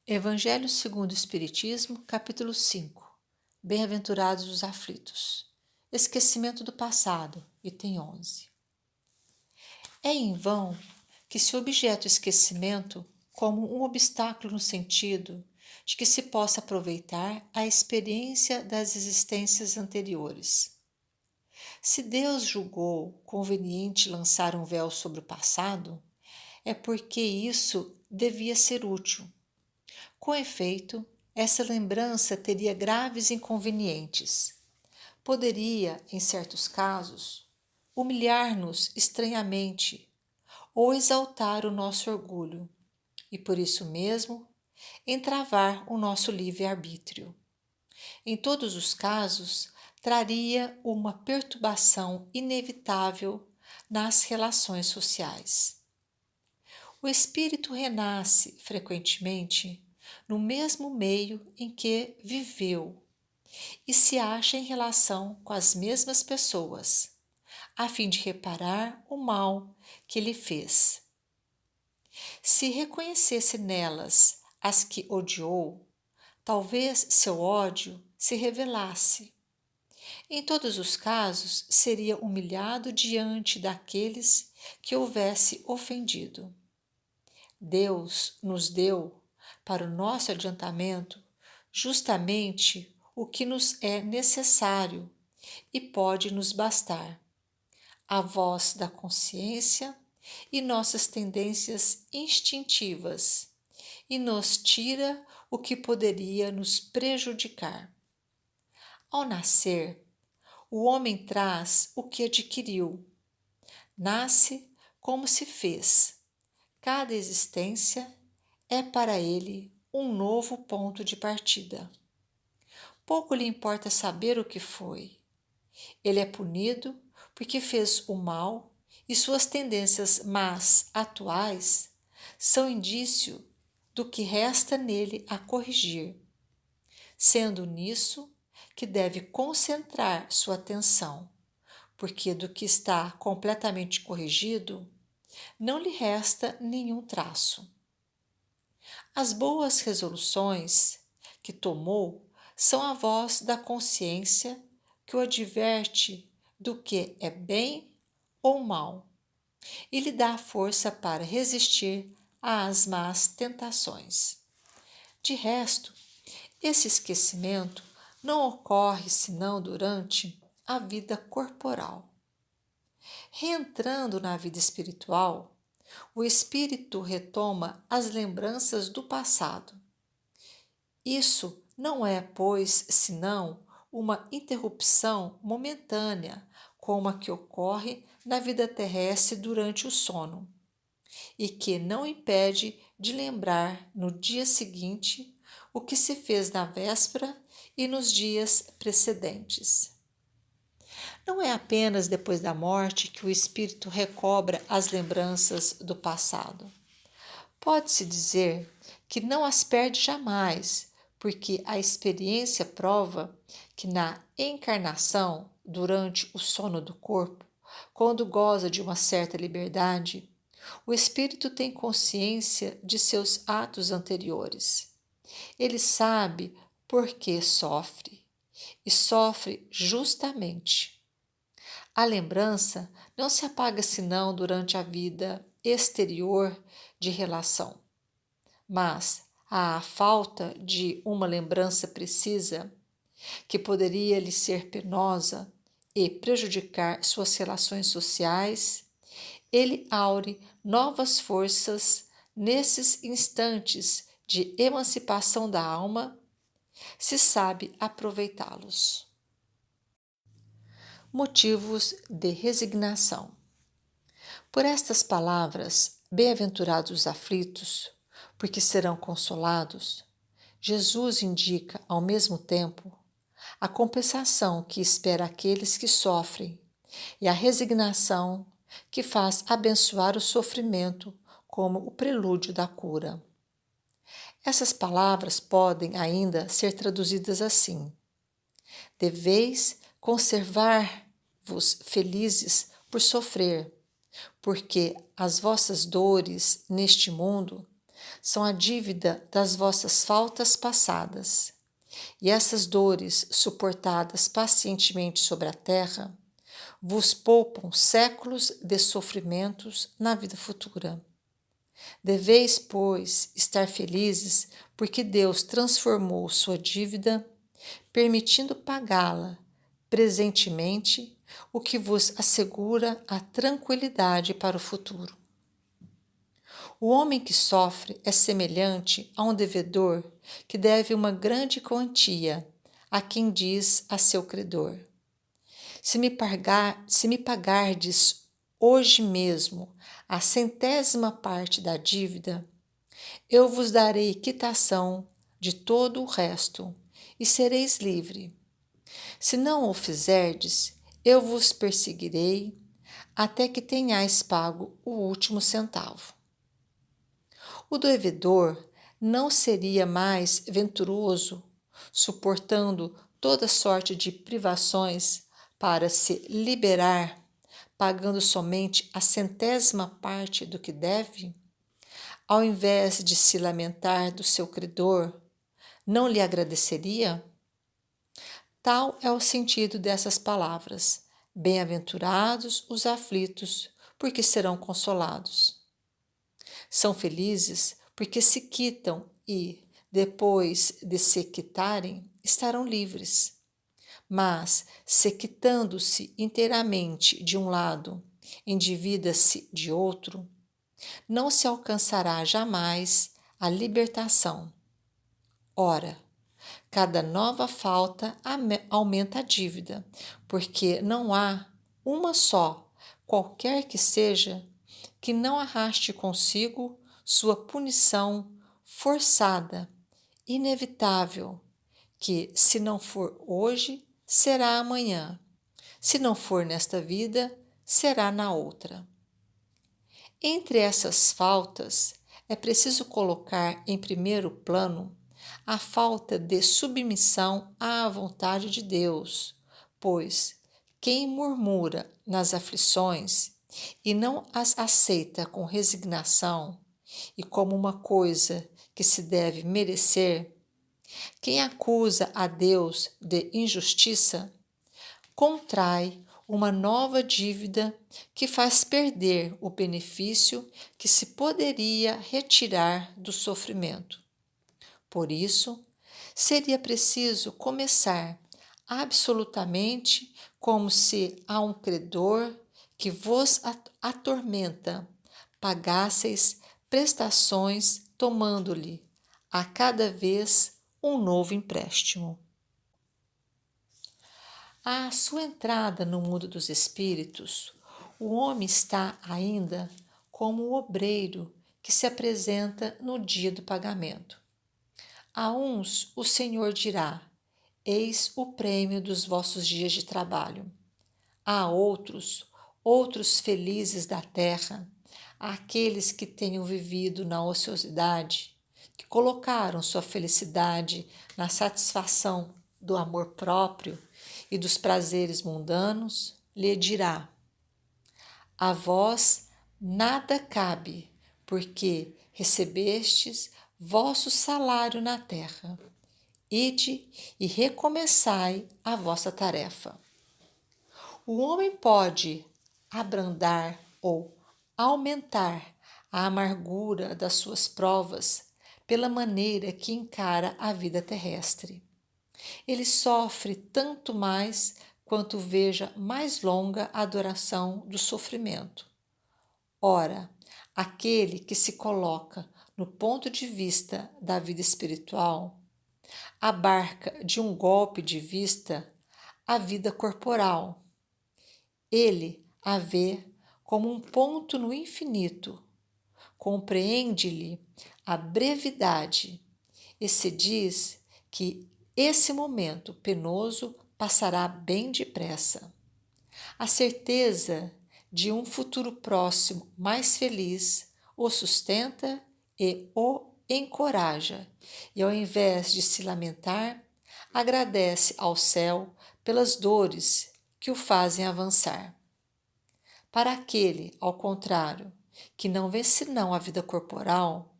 Evangelho segundo o Espiritismo, capítulo 5. Bem-aventurados os aflitos. Esquecimento do passado, item 11. É em vão que se objeta o esquecimento como um obstáculo no sentido de que se possa aproveitar a experiência das existências anteriores. Se Deus julgou conveniente lançar um véu sobre o passado, é porque isso devia ser útil. Com efeito, essa lembrança teria graves inconvenientes. Poderia, em certos casos, humilhar-nos estranhamente ou exaltar o nosso orgulho e, por isso mesmo, entravar o nosso livre-arbítrio. Em todos os casos, traria uma perturbação inevitável nas relações sociais. O espírito renasce, frequentemente, no mesmo meio em que viveu e se acha em relação com as mesmas pessoas, a fim de reparar o mal que lhe fez. Se reconhecesse nelas as que odiou, talvez seu ódio se revelasse. Em todos os casos, seria humilhado diante daqueles que houvesse ofendido. Deus nos deu, para o nosso adiantamento, justamente o que nos é necessário e pode nos bastar: a voz da consciência e nossas tendências instintivas, e nos tira o que poderia nos prejudicar. Ao nascer, o homem traz o que adquiriu. Nasce como se fez. Cada existência é para ele um novo ponto de partida. Pouco lhe importa saber o que foi. Ele é punido porque fez o mal e suas tendências más atuais são indício do que resta nele a corrigir, sendo nisso que deve concentrar sua atenção, porque do que está completamente corrigido não lhe resta nenhum traço. As boas resoluções que tomou são a voz da consciência que o adverte do que é bem ou mal e lhe dá força para resistir às más tentações. De resto, esse esquecimento não ocorre senão durante a vida corporal. Reentrando na vida espiritual, o espírito retoma as lembranças do passado. Isso não é, pois, senão uma interrupção momentânea, como a que ocorre na vida terrestre durante o sono, e que não impede de lembrar no dia seguinte o que se fez na véspera e nos dias precedentes. Não é apenas depois da morte que o espírito recobra as lembranças do passado. Pode-se dizer que não as perde jamais, porque a experiência prova que na encarnação, durante o sono do corpo, quando goza de uma certa liberdade, o espírito tem consciência de seus atos anteriores. Ele sabe por que sofre, e sofre justamente. A lembrança não se apaga senão durante a vida exterior de relação, mas a falta de uma lembrança precisa, que poderia lhe ser penosa e prejudicar suas relações sociais, ele aure novas forças nesses instantes de emancipação da alma, se sabe aproveitá-los. Motivos de resignação. Por estas palavras, bem-aventurados os aflitos, porque serão consolados, Jesus indica, ao mesmo tempo, a compensação que espera aqueles que sofrem e a resignação que faz abençoar o sofrimento como o prelúdio da cura. Essas palavras podem ainda ser traduzidas assim: deveis conservar-vos felizes por sofrer, porque as vossas dores neste mundo são a dívida das vossas faltas passadas. E essas dores suportadas pacientemente sobre a terra vos poupam séculos de sofrimentos na vida futura. Deveis, pois, estar felizes porque Deus transformou sua dívida, permitindo pagá-la presentemente, o que vos assegura a tranquilidade para o futuro. O homem que sofre é semelhante a um devedor que deve uma grande quantia a quem diz a seu credor: se me pagardes hoje mesmo a 100ª parte da dívida, eu vos darei quitação de todo o resto e sereis livre. Se não o fizerdes, eu vos perseguirei até que tenhais pago o último centavo. O devedor não seria mais venturoso, suportando toda sorte de privações para se liberar, pagando somente a 100ª parte do que deve? Ao invés de se lamentar do seu credor, não lhe agradeceria? Tal é o sentido dessas palavras: bem-aventurados os aflitos, porque serão consolados. São felizes porque se quitam e, depois de se quitarem, estarão livres. Mas, se quitando-se inteiramente de um lado, endivida-se de outro, não se alcançará jamais a libertação. Ora, cada nova falta aumenta a dívida, porque não há uma só, qualquer que seja, que não arraste consigo sua punição forçada, inevitável, que, se não for hoje, será amanhã. Se não for nesta vida, será na outra. Entre essas faltas, é preciso colocar em primeiro plano a falta de submissão à vontade de Deus, pois quem murmura nas aflições e não as aceita com resignação e como uma coisa que se deve merecer, quem acusa a Deus de injustiça, contrai uma nova dívida que faz perder o benefício que se poderia retirar do sofrimento. Por isso, seria preciso começar absolutamente como se a um credor que vos atormenta pagasseis prestações, tomando-lhe a cada vez um novo empréstimo. À sua entrada no mundo dos espíritos, o homem está ainda como o obreiro que se apresenta no dia do pagamento. A uns o Senhor dirá: eis o prêmio dos vossos dias de trabalho. A outros felizes da terra, aqueles que tenham vivido na ociosidade, que colocaram sua felicidade na satisfação do amor próprio e dos prazeres mundanos, lhe dirá: a vós nada cabe, porque recebestes vosso salário na terra. Ide e recomeçai a vossa tarefa. O homem pode abrandar ou aumentar a amargura das suas provas pela maneira que encara a vida terrestre. Ele sofre tanto mais quanto veja mais longa a duração do sofrimento. Ora, aquele que se coloca no ponto de vista da vida espiritual abarca de um golpe de vista a vida corporal. Ele a vê como um ponto no infinito, compreende-lhe a brevidade e se diz que esse momento penoso passará bem depressa. A certeza de um futuro próximo mais feliz o sustenta e o encoraja, e ao invés de se lamentar, agradece ao céu pelas dores que o fazem avançar. Para aquele, ao contrário, que não vê senão a vida corporal,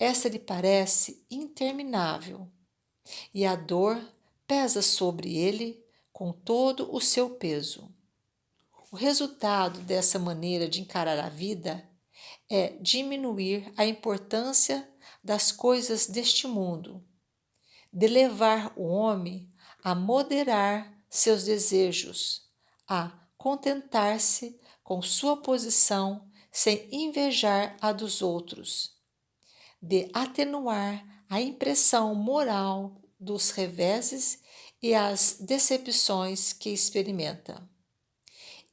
essa lhe parece interminável, e a dor pesa sobre ele com todo o seu peso. O resultado dessa maneira de encarar a vida é diminuir a importância das coisas deste mundo, de levar o homem a moderar seus desejos, a contentar-se com sua posição sem invejar a dos outros, de atenuar a impressão moral dos reveses e as decepções que experimenta.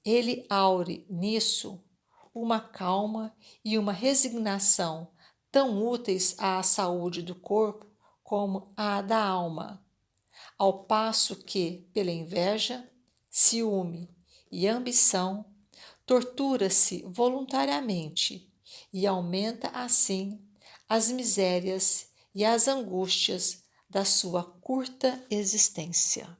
Ele aure nisso uma calma e uma resignação tão úteis à saúde do corpo como à da alma, ao passo que, pela inveja, ciúme e ambição, tortura-se voluntariamente e aumenta assim as misérias e as angústias da sua curta existência.